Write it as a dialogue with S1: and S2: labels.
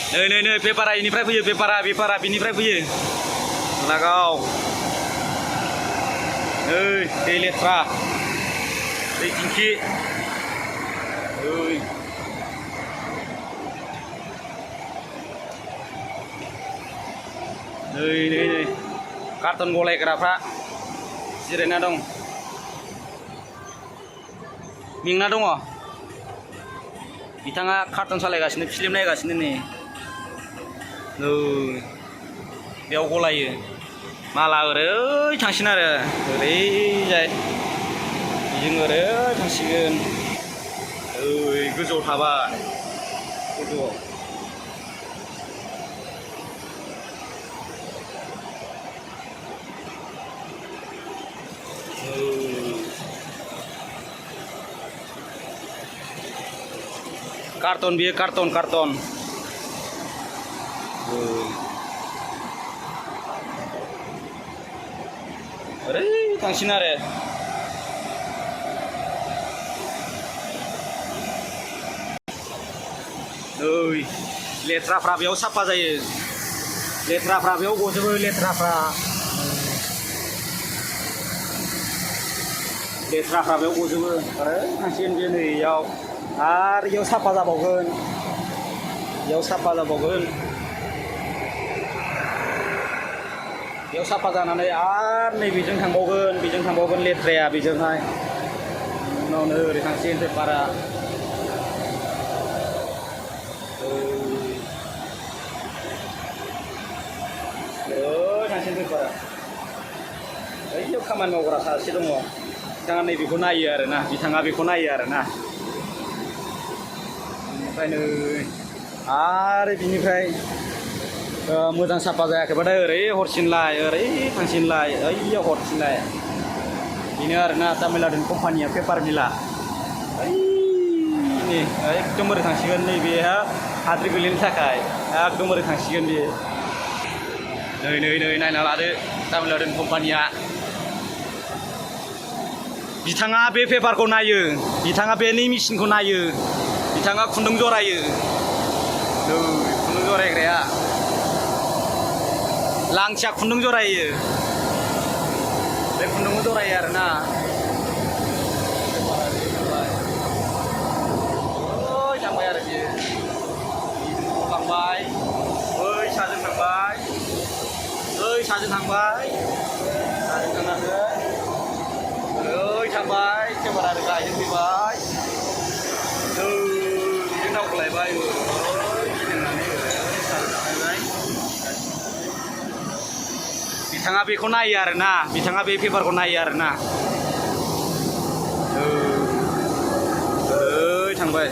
S1: नै पेपारा इनिफ्राय फैयो पेपारा बिनिफ्राय फैयो लागाव ओइ दै लेथ्रा दै थिंखि ओइ नै कार्टन गलायग्राफ्रा जिरायना दं मेंना दङ बिथाङा कार्टन सालायगासिनो फिल्म नायगासिनो नै बेयाव गलायो माला ओरै थांसिन आरो ओरैजाय जों ओरै थांसिगोन ओइ गोजौआव थाबाय गोजौआव कार्टन बियो कार्टन ओरै थांसिन आरो ओइ लेथ्राफ्रा बेयाव साफा जायो लेथ्राफ्रा बेयाव गजोबो लेथ्राफ्रा बेयाव गजोबो ओरै थांसिगोन बे नै इयाव आरो इयाव साफा जाबावगोन बेयाव साफा जानानै आरो नै बेजों थांबावगोन लेथ्राया बेजोंहाय उनावनो ओरै थांसिगोन पेपारा थांसिगोन पेपारा ओइयाव खामानि मावग्रा सासे दङ बिथाङा नैबेखौ नायो आरोना ओमफ्राय नै आरो बिनिफ्राय मोजां साफा जायाखैबाथाय ओरै हरसिनलाय ओरै थांसिनलाय ओइयाव हरसिनलाय बेनो आरोना तामिलनाडु कम्पानिया पेपार मिला ओइ एकदम ओरै थांसिगोन नैबे हाद्रि गोलैनो थाखाय एकदम ओरै थांसिगोन बेयो नै नायना लादो तामिलनाडु कम्पानिया बिथाङा बे पेपारखौ नायो बिथाङा बेनि मेचिनखौ नायो बिथाङा खुन्दुं जरायो खुन्दुं जरायग्राया लांथिया खुन्दुं जरायो बे खुन्दुंखौ जरायो आरोना थांबाय आरो बियो थांबाय बै साजों थांबाय थांनानै थांबाय केमेरा गायजों फैबाय बिजों दावखोलायबाय बिथाङा बेखौ नायो आरोना बिथाङा बे पेपारखौ नायो आरोना थांबाय